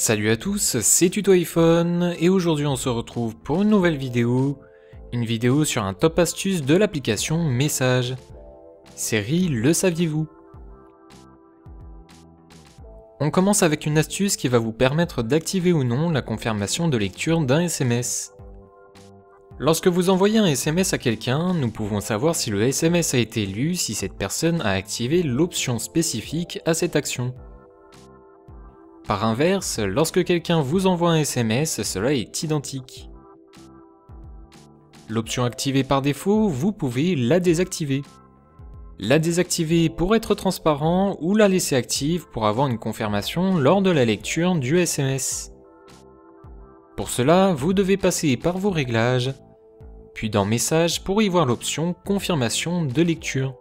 Salut à tous, c'est Tuto iPhone et aujourd'hui on se retrouve pour une nouvelle vidéo. Une vidéo sur un top astuce de l'application Message. Série Le saviez-vous? On commence avec une astuce qui va vous permettre d'activer ou non la confirmation de lecture d'un SMS. Lorsque vous envoyez un SMS à quelqu'un, nous pouvons savoir si le SMS a été lu si cette personne a activé l'option spécifique à cette action. Par inverse, lorsque quelqu'un vous envoie un SMS, cela est identique. L'option activée par défaut, vous pouvez la désactiver. La désactiver pour être transparent ou la laisser active pour avoir une confirmation lors de la lecture du SMS. Pour cela, vous devez passer par vos réglages, puis dans Messages pour y voir l'option Confirmation de lecture.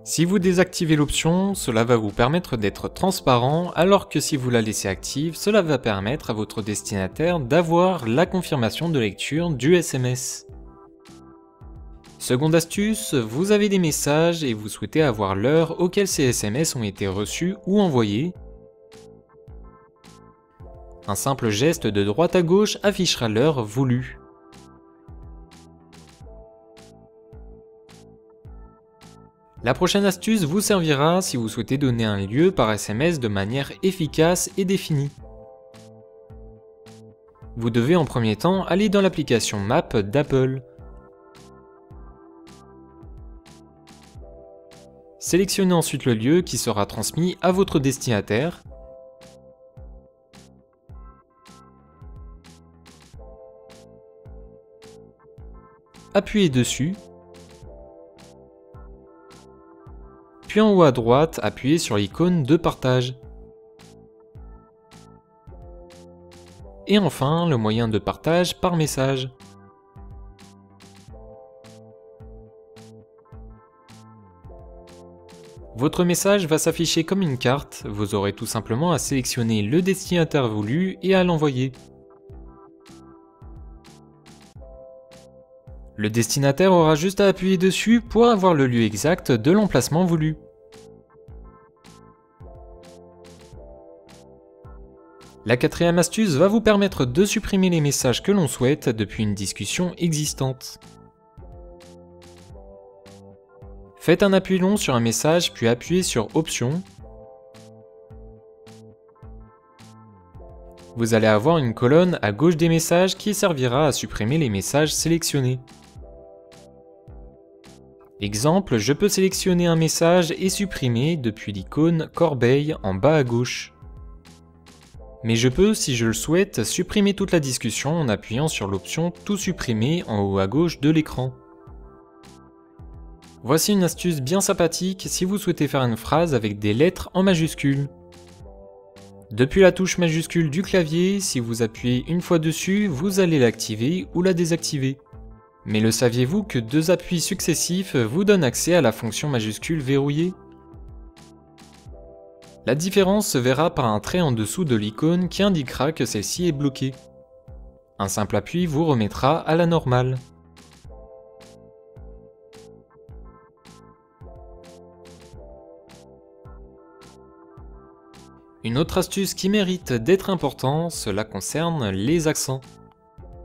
Si vous désactivez l'option, cela va vous permettre d'être transparent, alors que si vous la laissez active, cela va permettre à votre destinataire d'avoir la confirmation de lecture du SMS. Seconde astuce, vous avez des messages et vous souhaitez avoir l'heure auquel ces SMS ont été reçus ou envoyés. Un simple geste de droite à gauche affichera l'heure voulue. La prochaine astuce vous servira si vous souhaitez donner un lieu par SMS de manière efficace et définie. Vous devez en premier temps aller dans l'application Maps d'Apple. Sélectionnez ensuite le lieu qui sera transmis à votre destinataire. Appuyez dessus. Puis en haut à droite, appuyez sur l'icône de partage. Et enfin, le moyen de partage par message. Votre message va s'afficher comme une carte, vous aurez tout simplement à sélectionner le destinataire voulu et à l'envoyer. Le destinataire aura juste à appuyer dessus pour avoir le lieu exact de l'emplacement voulu. La quatrième astuce va vous permettre de supprimer les messages que l'on souhaite depuis une discussion existante. Faites un appui long sur un message puis appuyez sur Options. Vous allez avoir une colonne à gauche des messages qui servira à supprimer les messages sélectionnés. Exemple, je peux sélectionner un message et supprimer depuis l'icône corbeille en bas à gauche. Mais je peux, si je le souhaite, supprimer toute la discussion en appuyant sur l'option Tout supprimer en haut à gauche de l'écran. Voici une astuce bien sympathique si vous souhaitez faire une phrase avec des lettres en majuscules. Depuis la touche majuscule du clavier, si vous appuyez une fois dessus, vous allez l'activer ou la désactiver. Mais le saviez-vous que 2 appuis successifs vous donnent accès à la fonction majuscule verrouillée? La différence se verra par un trait en dessous de l'icône qui indiquera que celle-ci est bloquée. Un simple appui vous remettra à la normale. Une autre astuce qui mérite d'être importante, cela concerne les accents.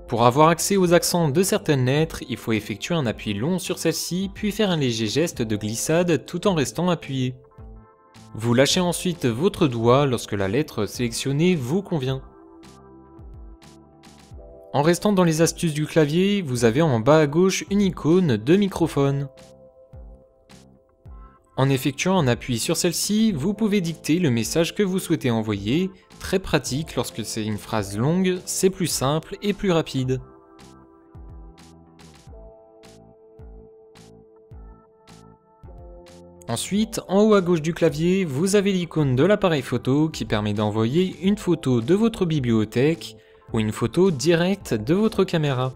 Pour avoir accès aux accents de certaines lettres, il faut effectuer un appui long sur celle-ci, puis faire un léger geste de glissade tout en restant appuyé. Vous lâchez ensuite votre doigt lorsque la lettre sélectionnée vous convient. En restant dans les astuces du clavier, vous avez en bas à gauche une icône de microphone. En effectuant un appui sur celle-ci, vous pouvez dicter le message que vous souhaitez envoyer, très pratique lorsque c'est une phrase longue, c'est plus simple et plus rapide. Ensuite, en haut à gauche du clavier, vous avez l'icône de l'appareil photo qui permet d'envoyer une photo de votre bibliothèque ou une photo directe de votre caméra.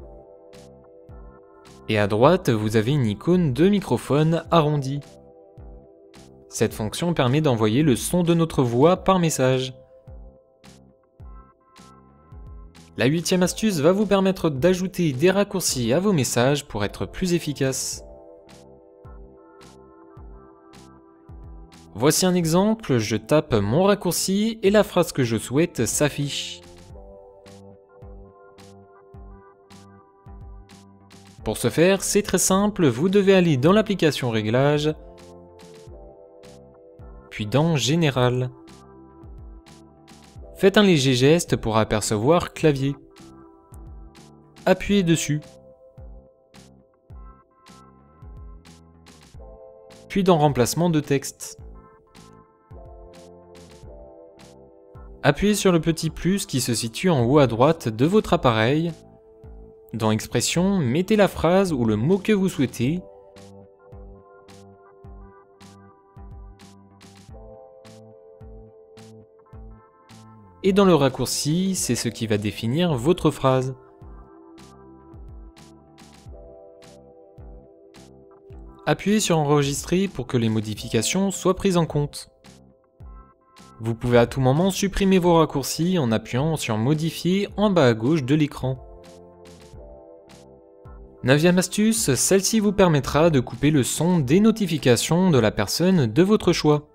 Et à droite, vous avez une icône de microphone arrondi. Cette fonction permet d'envoyer le son de notre voix par message. La 8e astuce va vous permettre d'ajouter des raccourcis à vos messages pour être plus efficace. Voici un exemple, je tape mon raccourci et la phrase que je souhaite s'affiche. Pour ce faire, c'est très simple, vous devez aller dans l'application Réglages, puis dans Général. Faites un léger geste pour apercevoir Clavier. Appuyez dessus. Puis dans Remplacement de texte. Appuyez sur le petit plus qui se situe en haut à droite de votre appareil. Dans Expression, mettez la phrase ou le mot que vous souhaitez. Et dans le raccourci, c'est ce qui va définir votre phrase. Appuyez sur Enregistrer pour que les modifications soient prises en compte. Vous pouvez à tout moment supprimer vos raccourcis en appuyant sur Modifier en bas à gauche de l'écran. 9e astuce, celle-ci vous permettra de couper le son des notifications de la personne de votre choix.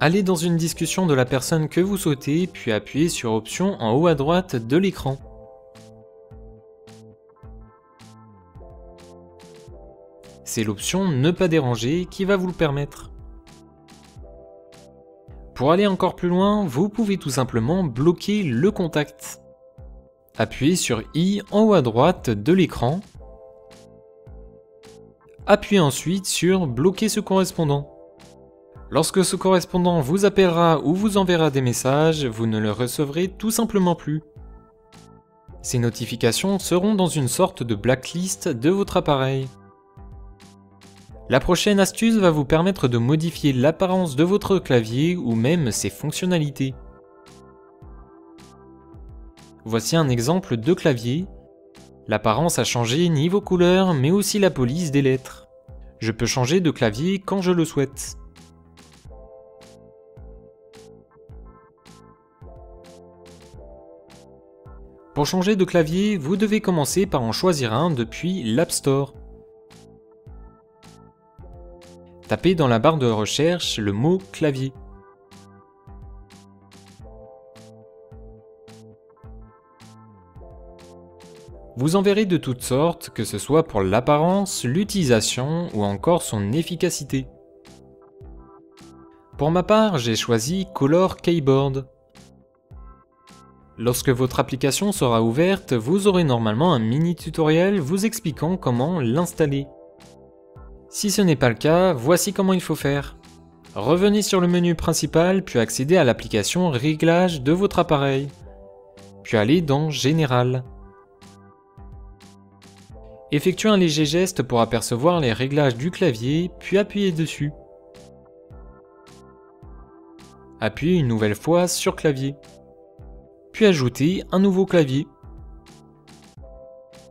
Allez dans une discussion de la personne que vous souhaitez, puis appuyez sur Option en haut à droite de l'écran. C'est l'option Ne pas déranger qui va vous le permettre. Pour aller encore plus loin, vous pouvez tout simplement bloquer le contact. Appuyez sur I en haut à droite de l'écran. Appuyez ensuite sur Bloquer ce correspondant. Lorsque ce correspondant vous appellera ou vous enverra des messages, vous ne le recevrez tout simplement plus. Ces notifications seront dans une sorte de blacklist de votre appareil. La prochaine astuce va vous permettre de modifier l'apparence de votre clavier ou même ses fonctionnalités. Voici un exemple de clavier. L'apparence a changé niveau couleur, mais aussi la police des lettres. Je peux changer de clavier quand je le souhaite. Pour changer de clavier, vous devez commencer par en choisir un depuis l'App Store. Tapez dans la barre de recherche le mot clavier. Vous en verrez de toutes sortes, que ce soit pour l'apparence, l'utilisation ou encore son efficacité. Pour ma part, j'ai choisi Color Keyboard. Lorsque votre application sera ouverte, vous aurez normalement un mini tutoriel vous expliquant comment l'installer. Si ce n'est pas le cas, voici comment il faut faire. Revenez sur le menu principal, puis accédez à l'application Réglages de votre appareil. Puis allez dans Général. Effectuez un léger geste pour apercevoir les réglages du clavier, puis appuyez dessus. Appuyez une nouvelle fois sur Clavier. Puis ajoutez un nouveau clavier.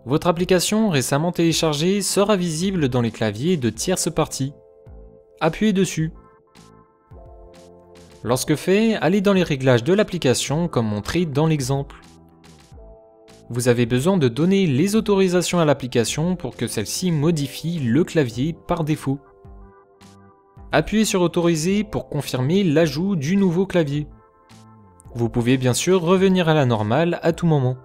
Votre application récemment téléchargée sera visible dans les claviers de tierces parties. Appuyez dessus. Lorsque fait, allez dans les réglages de l'application comme montré dans l'exemple. Vous avez besoin de donner les autorisations à l'application pour que celle-ci modifie le clavier par défaut. Appuyez sur Autoriser pour confirmer l'ajout du nouveau clavier. Vous pouvez bien sûr revenir à la normale à tout moment.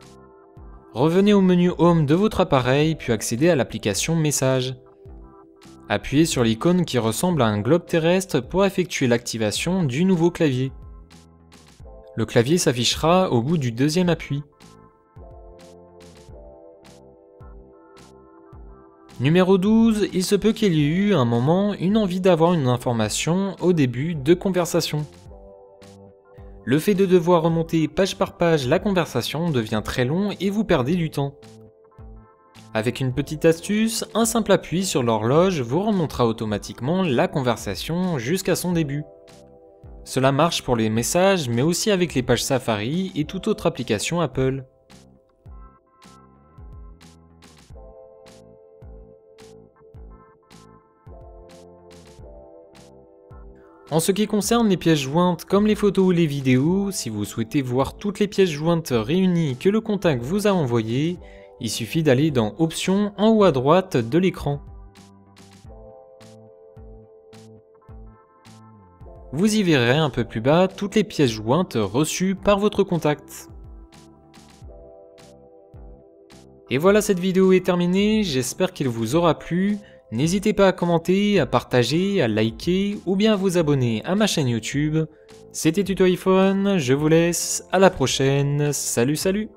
Revenez au menu Home de votre appareil puis accédez à l'application Messages. Appuyez sur l'icône qui ressemble à un globe terrestre pour effectuer l'activation du nouveau clavier. Le clavier s'affichera au bout du deuxième appui. Numéro 12, il se peut qu'il y ait eu un moment une envie d'avoir une information au début de conversation. Le fait de devoir remonter page par page la conversation devient très long et vous perdez du temps. Avec une petite astuce, un simple appui sur l'horloge vous remontera automatiquement la conversation jusqu'à son début. Cela marche pour les messages mais aussi avec les pages Safari et toute autre application Apple. En ce qui concerne les pièces jointes comme les photos ou les vidéos, si vous souhaitez voir toutes les pièces jointes réunies que le contact vous a envoyées, il suffit d'aller dans Options en haut à droite de l'écran. Vous y verrez un peu plus bas toutes les pièces jointes reçues par votre contact. Et voilà, cette vidéo est terminée, j'espère qu'elle vous aura plu. N'hésitez pas à commenter, à partager, à liker ou bien à vous abonner à ma chaîne YouTube. C'était Tuto iPhone, je vous laisse, à la prochaine, salut salut!